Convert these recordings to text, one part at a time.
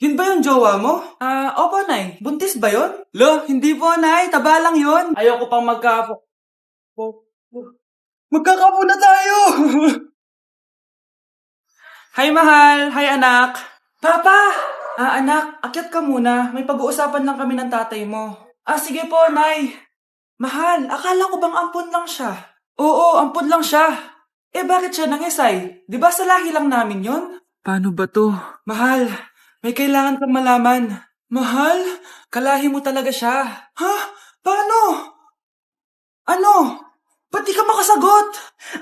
Yun ba yung jowa mo? Opo, Nay. Buntis ba yun? Lo, hindi po, Nay. Taba lang yun. Ayoko pang magkakapo na tayo! Hi, mahal. Hi, anak. Papa! Anak, akyat ka muna. May pag-uusapan lang kami ng tatay mo. Sige po, Nay. Mahal, akala ko bang ampun lang siya? Oo, ampun lang siya. Bakit siya nangisay? Di ba sa lahi lang namin yon? Paano ba to? Mahal, may kailangan kang malaman. Mahal, kalahi mo talaga siya. Ha? Paano? Ano? Ba't di ka makasagot?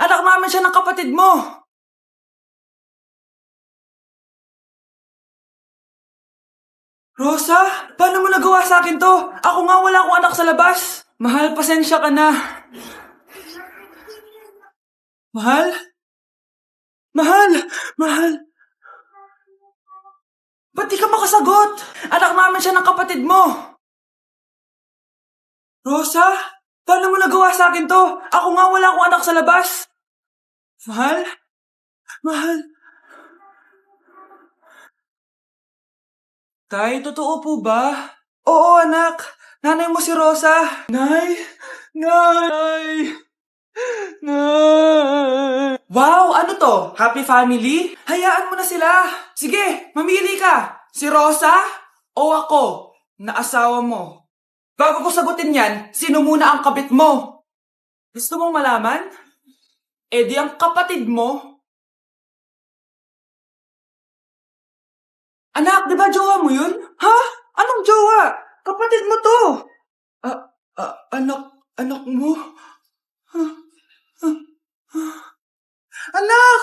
Anak namin siya ng kapatid mo. Rosa, paano mo nagawa sa akin to? Ako nga wala akong anak sa labas. Mahal, pasensya ka na. Mahal? Mahal! Mahal! Ba't di ka makasagot? Anak namin siya ng kapatid mo. Rosa? Paano mo nagawa sa akin to? Ako nga wala akong anak sa labas. Mahal? Mahal? Tay, totoo po ba? Oo, anak. Nanay mo si Rosa. Nay! Nay! Nay! Wow, ano to? Happy family? Hayaan mo na sila. Sige, mamili ka. Si Rosa o ako na asawa mo? Bago ko sagutin yan, sino muna ang kabit mo? Gusto mong malaman? Di ang kapatid mo. Anak, di ba jowa mo yun? Ha? Anong jowa? Kapatid mo to. Anak mo? Anak!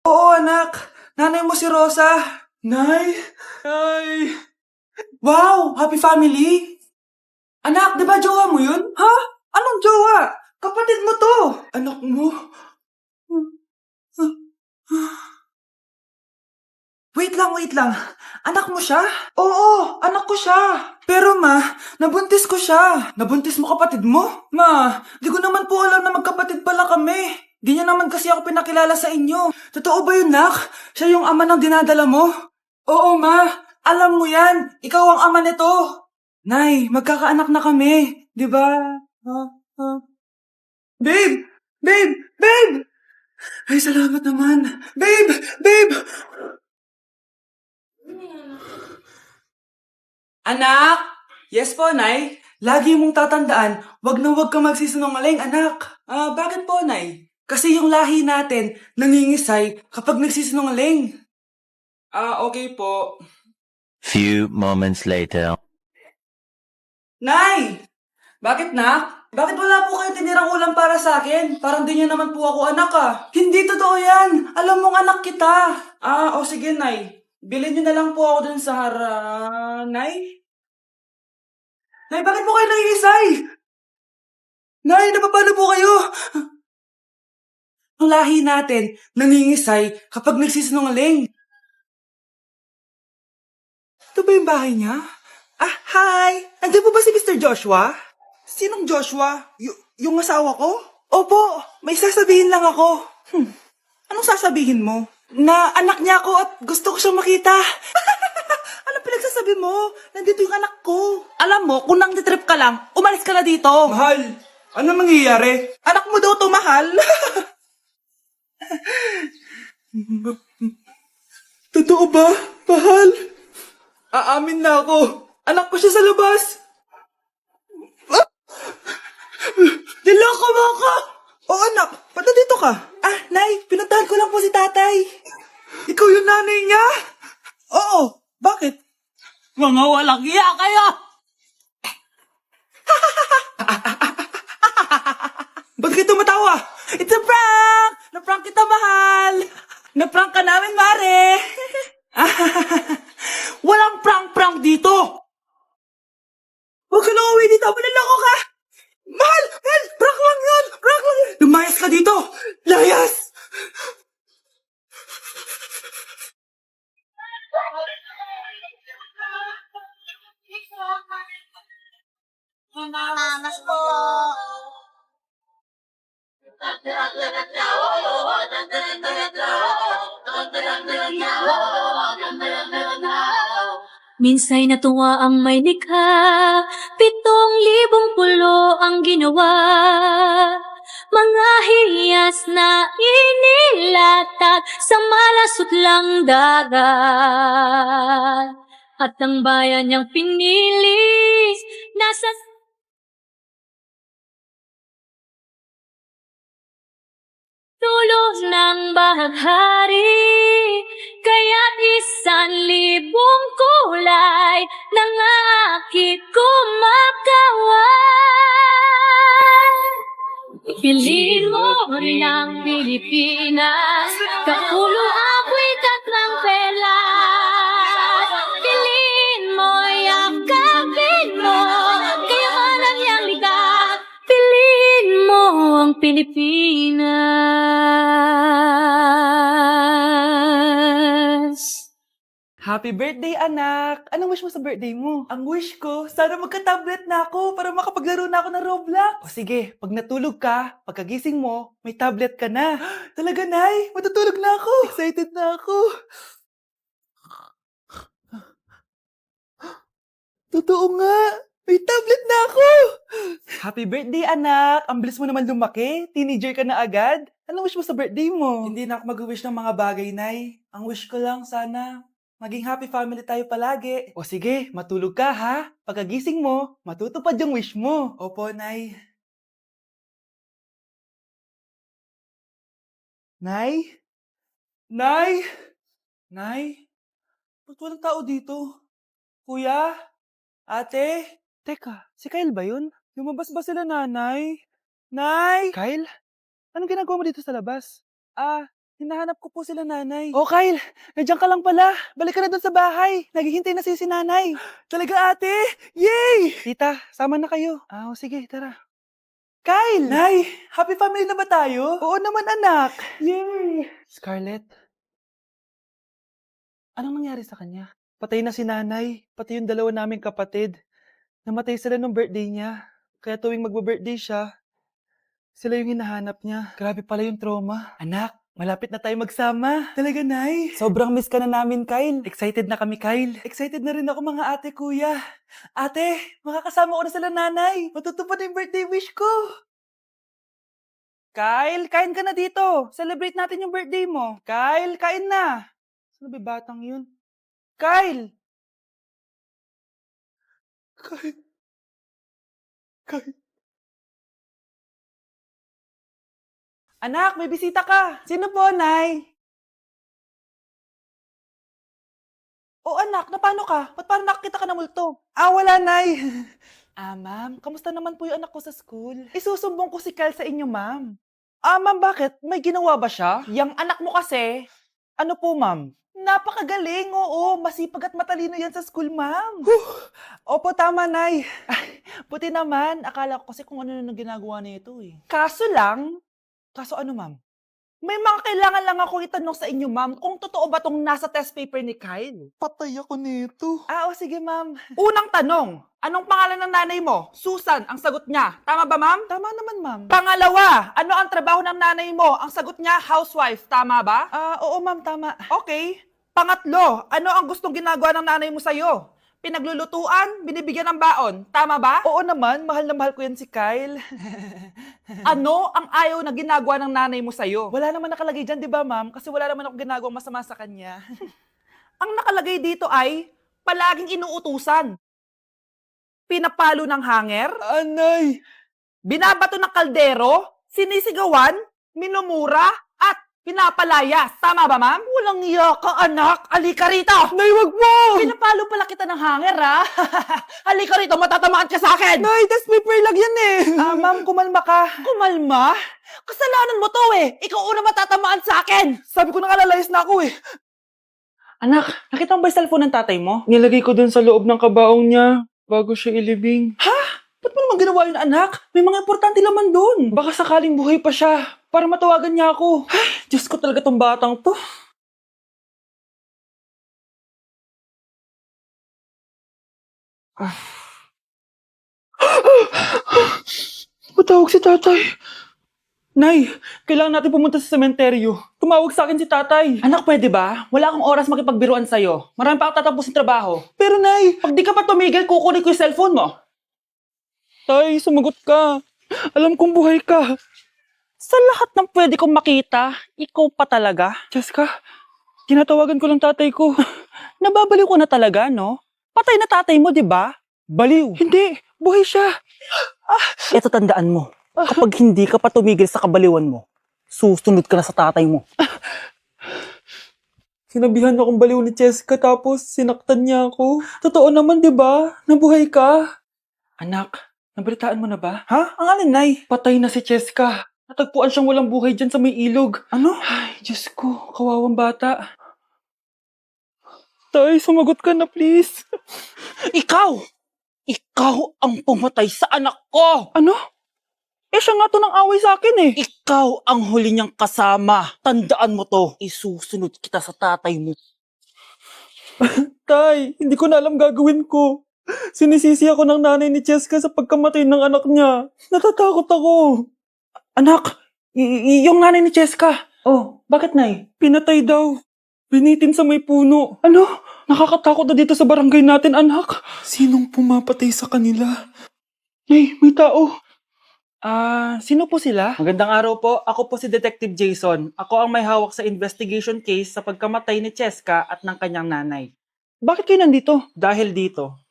Oo, anak. Nanay mo si Rosa. Nay? Nay? Wow! Happy family? Anak, di ba jowa mo yun? Ha? Anong jowa? Kapatid mo to. Anak mo? Wait lang. Anak mo siya? Oo, anak ko siya. Pero ma, nabuntis ko siya. Nabuntis mo kapatid mo? Ma, di ko naman po alam na magkapatid pala kami. Di niya naman kasi ako pinakilala sa inyo. Totoo ba yun, nak? Siya yung ama ng dinadala mo? Oo, ma. Alam mo yan. Ikaw ang ama nito. Nay, magkakaanak na kami. Di ba? Ha? Babe! Babe! Ay, salamat naman. Babe! Anak! Yes po, Nay. Lagi mong tatandaan, wag na wag kang magsisinungaling, anak. Bakit po, Nay? Kasi yung lahi natin nangingisay kapag nagsisinungaling. Okay po. Few moments later. Nay! Bakit, nak? Bakit wala po kayo tinirang ulam para sa akin? Parang di niyo naman po ako anak, Hindi totoo yan. Alam mong anak kita. Sige, Nay. Bilhin niyo na lang po ako dun sa Nay? Nay, bakit po kayo nangingisay? Nay, napapano po kayo? Ang lahi natin nangingisay kapag nagsisinungaling. Ito ba yung bahay niya? Hi! Nandiyan po ba si Mr. Joshua? Sinong Joshua? Yung asawa ko? Opo, may sasabihin lang ako. Anong sasabihin mo? Na anak niya ako at gusto ko siyang makita. Anong pinagsasabi mo? Nandito yung anak ko. Alam mo, kung nang-trip ka lang, umalis ka na dito. Mahal, ano mangyayari? Anak mo daw to, mahal. Totoo ba, mahal? Aamin na ako. Anak ko siya sa labas. Niloko mo ako! Oo, anak. Ba't nandito ka? Nay, pinuntahan ko lang po si tatay. Ikaw yung nanay niya? Oo. Bakit? Mga walang iya kayo! Ba't kayo tumatawa? It's a prank! Na-prank kita, mahal! Na-prank ka namin, Mare! Walang prank-prank dito! Huwag ka na uwi dito! Manalako ka! Mahal! Prank lang yun! Lumayas ka dito! Layas! Nanas po. Minsa'y natuwa ang may likha, 7,000 pulo ang ginawa. Mga hiyas na inilatag sa malasutlang dagat. At ang bayan niyang pinili, nasa dulo ng bahaghari. Kaya't 1,000 kulay nangakit kumakaway. Piliin mo rin ang Pilipinas, kapulo apoy tatlong pelas. Piliin mo, yakapin mo, kayamanan niyang likat. Piliin mo ang Pilipinas. Happy birthday, anak! Anong wish mo sa birthday mo? Ang wish ko, sana magka-tablet na ako para makapaglaro na ako ng Roblox. O sige, pag natulog ka, pagkagising mo, may tablet ka na. Talaga, Nay? Matutulog na ako. Excited na ako. Totoo nga. May tablet na ako. Happy birthday, anak. Ang bilis mo naman lumaki. Teenager ka na agad. Anong wish mo sa birthday mo? Hindi na ako mag-wish ng mga bagay, Nay. Ang wish ko lang, sana maging happy family tayo palagi. O sige, matulog ka ha. Pagkagising mo, matutupad yung wish mo. Opo, Nay. Nay? Nay? Nay? Ba't walang tao dito? Kuya? Ate? Teka, si Kyle ba yun? Lumabas ba sila, nanay? Nay? Kyle? Anong ginagawa mo dito sa labas? Hinahanap ko po sila, nanay. Oh, Kyle! Nandiyan ka lang pala. Balik ka na doon sa bahay. Naghihintay na si nanay. Talaga, ate? Yay! Tita, sama na kayo. Sige, tara. Kyle! Nay, happy family na ba tayo? Oo naman, anak. Yay! Scarlett, anong nangyari sa kanya? Patay na si nanay, pati yung 2 naming kapatid. Namatay sila nung birthday niya. Kaya tuwing magbe-birthday siya, sila yung hinahanap niya. Grabe pala yung trauma. Anak, malapit na tayo magsama. Talaga, Nay? Sobrang miss ka na namin, Kyle. Excited na kami, Kyle. Excited na rin ako, mga ate, kuya. Ate, makakasama ko na sila, nanay. Matutupad na yung birthday wish ko. Kyle, kain ka na dito. Celebrate natin yung birthday mo. Kyle, kain na. Sino ba yung batang yun? Kyle! Kyle. Kyle. Anak, may bisita ka. Sino po, Nay? O anak, napano ka? Ba't parang nakakita ka ng multo? Wala, Nay. Ma'am, kamusta naman po yung anak ko sa school? Isusumbong ko si Kyle sa inyo, ma'am. Ma'am, bakit? May ginawa ba siya? Yang anak mo kasi. Ano po, ma'am? Napakagaling, oo. Masipag at matalino yan sa school, ma'am. Opo, tama, Nay. Ay, buti naman. Akala ko kasi kung ano na ginagawa nito eh. Kaso ano, ma'am? May mga kailangan lang ako itanong sa inyo, ma'am, kung totoo ba tong nasa test paper ni Kyle? Patay ako nito. Sige, ma'am. Unang tanong, anong pangalan ng nanay mo? Susan, ang sagot niya. Tama ba, ma'am? Tama naman, ma'am. Pangalawa, ano ang trabaho ng nanay mo? Ang sagot niya, housewife. Tama ba? Oo, ma'am, tama. Okay. Pangatlo, ano ang gustong ginagawa ng nanay mo sa'yo? Pinaglulutuan, binibigyan ng baon. Tama ba? Oo naman, mahal na mahal ko yan si Kyle. Ano ang ayaw na ginagawa ng nanay mo sa'yo? Wala naman nakalagay dyan, di ba, ma'am? Kasi wala naman ako ginagawang masama sa kanya. Ang nakalagay dito ay palaging inuutusan. Pinapalo ng hanger. Anay! Binabato ng kaldero, sinisigawan, minumura, at pinapalayas. Tama ba, ma'am? Walang iya ka, anak. Halika rito. Nay, wag mo! Pinapalo pala kita ng hanger, ha? Halika rito, matatamaan ka sa akin. Nay, test paper lang yan eh. Ma'am, kumalma ka. Kumalma? Kasalanan mo to eh. Ikaw una matatamaan sa akin. Sabi ko na kalalayas na ako eh. Anak, nakita mo ba yung cellphone ng tatay mo? Nilagay ko dun sa loob ng kabaong niya bago siya ilibing. Ha? Ba't mo naman ginawa yun, anak? May mga importante laman dun. Baka sakaling buhay pa siya para matawagan niya ako. Ay, Diyos ko talaga tong batang to. Matawag si tatay. Nay, kailangan natin pumunta sa sementeryo. Tumawag sa akin si tatay. Anak, pwede ba? Wala akong oras makipagbiruan sa'yo. Marami pa ako tatapusin trabaho. Pero nay, pag di ka pa tumigil, kukunin ko yung cellphone mo. Tay, sumagot ka. Alam kong buhay ka. Sa lahat ng pwede kong makita, ikaw pa talaga. Jessica, tinatawagan ko lang tatay ko. Nababaliw ko na talaga, no? Patay na tatay mo, di ba? Baliw. Hindi, buhay siya. Eto tandaan mo, kapag hindi ka pa tumigil sa kabaliwan mo, susunod ka na sa tatay mo. Sinabihan akong baliw ni Jessica tapos sinaktan niya ako. Totoo naman, di ba? Nabuhay ka. Anak, nabalitaan mo na ba? Ha? Ang alin, Nay? Patay na si Jessica. Natagpuan siyang walang buhay dyan sa may ilog. Ano? Ay, Diyos ko, kawawang bata. Tay, sumagot ka na please. Ikaw! Ikaw ang pumatay sa anak ko! Ano? Eh, siya nga to ng away sa akin eh. Ikaw ang huli niyang kasama. Tandaan mo to. Isusunod kita sa tatay mo. Tay, hindi ko na alam gagawin ko. Sinisisi ako ng nanay ni Jessica sa pagkamatay ng anak niya. Natatakot ako. Anak, yung nanay ni Jessica. Oh, bakit nay? Pinatay daw. Binitin sa may puno. Ano? Nakakatakot na dito sa barangay natin, anak. Sinong pumapatay sa kanila? Nay, may tao. Sino po sila? Magandang araw po. Ako po si Detective Jason. Ako ang may hawak sa investigation case sa pagkamatay ni Cheska at ng kanyang nanay. Bakit kayo nandito? Dahil dito.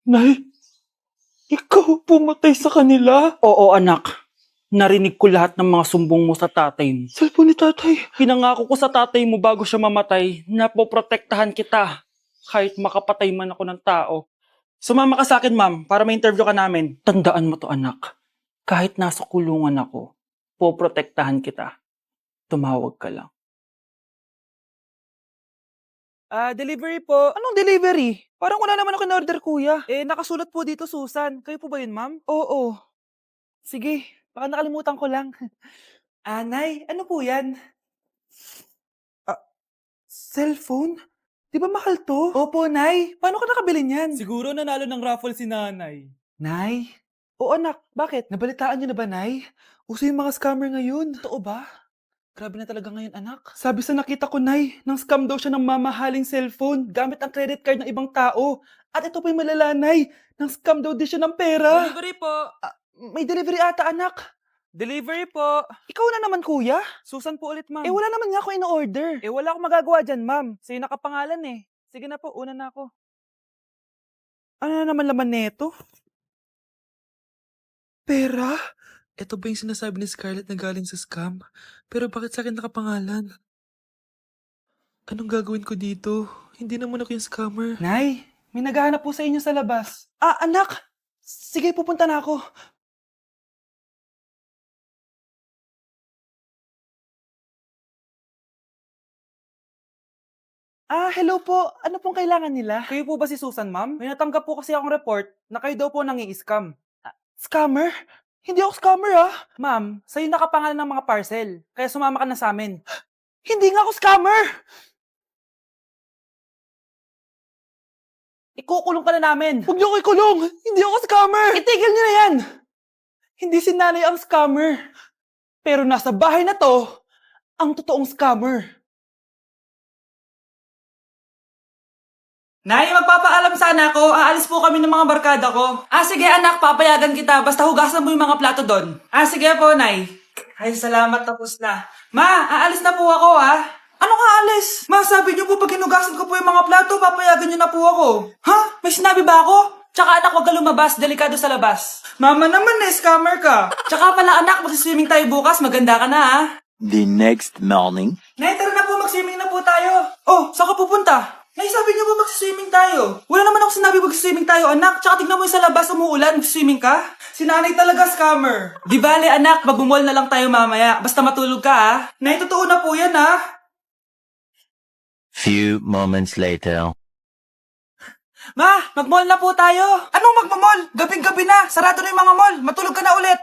Nay, ikaw pumatay sa kanila? Oo anak, narinig ko lahat ng mga sumbong mo sa tatay mo. Cellphone ni tatay. Pinangako ko sa tatay mo bago siya mamatay na poprotektahan kita kahit makapatay man ako ng tao. Sumama ka sa akin, ma'am, para ma-interview ka namin. Tandaan mo to anak, kahit nasa kulungan ako, poprotektahan kita. Tumawag ka lang. Delivery po. Anong delivery? Parang wala naman ako in-order, kuya. Nakasulat po dito, Susan. Kayo po ba yun, ma'am? Oo. Sige, baka nakalimutan ko lang. Nay, ano po yan? Cellphone? Di ba mahal to? Opo, Nay. Paano ka nakabili niyan? Siguro nanalo ng raffle si nanay. Nay? Oo, anak. Bakit? Nabalitaan niyo na ba, Nay? Uso yung mga scammer ngayon. Totoo ba? Grabe na talaga ngayon, anak. Sabi sa nakita ko, Nay, nang scam daw siya ng mamahaling cellphone gamit ang credit card ng ibang tao. At ito pa yung malala, Nay. Nang scam daw din siya ng pera. Delivery po. May delivery ata, anak. Delivery po. Ikaw na naman, kuya. Susan po ulit, ma'am. Wala naman nga ako in-order. Wala akong magagawa dyan, ma'am. Sa'yo nakapangalan eh. Sige na po, una na ako. Ano na naman laman neto? Pera? Ito ba yung sinasabi ni Scarlett na galing sa scam? Pero bakit sa akin nakapangalan? Anong gagawin ko dito? Hindi naman ako yung scammer. Nay, may naghahanap po sa inyo sa labas. Anak! Sige, pupunta na ako. Hello po. Ano pong kailangan nila? Kayo po ba si Susan, ma'am? May natanggap po kasi akong report na kayo daw po nangi-scam. Scammer? Hindi ako scammer, Ma'am, sa'yo nakapangalan ng mga parcel. Kaya sumama ka na sa amin. Hindi nga ako scammer! Ikukulong ka na namin. Huwag niyo ko ikulong! Hindi ako scammer! Itigil niyo na yan! Hindi si nanay ang scammer. Pero nasa bahay na to, ang totoong scammer. Nay, magpapaalam sana ako. Aalis po kami ng mga barkada ko. Sige anak, papayagan kita. Basta hugasan mo yung mga plato doon. Sige po, Nay. Ay, salamat, tapos na. Ma, aalis na po ako, Ano ka alis? Ma, sabi niyo po pag hinugasan ko po yung mga plato, papayagan niyo na po ako. Ha? May sinabi ba ako? Tsaka anak, huwag ka lumabas. Delikado sa labas. Mama naman scammer ka. Tsaka pala anak, magsiswimming tayo bukas. Maganda ka na, The next morning. Nay, tara na po, mag-swimming na po tayo. Oh, saan ka pupunta? Nay, sabi niyo ba mag-swimming tayo? Wala naman ako sinabi mag-swimming tayo, anak. Tsaka tignan mo yung sa labas, umuulan, mag-swimming ka? Si nanay talaga scammer. Di bale, anak, magbumol na lang tayo mamaya. Basta matulog ka, Nay, totoo na po yan, Few moments later. Ma, mag-mall na po tayo. Anong magmamall? Gabing-gabi na. Sarado na yung mga mall. Matulog ka na ulit.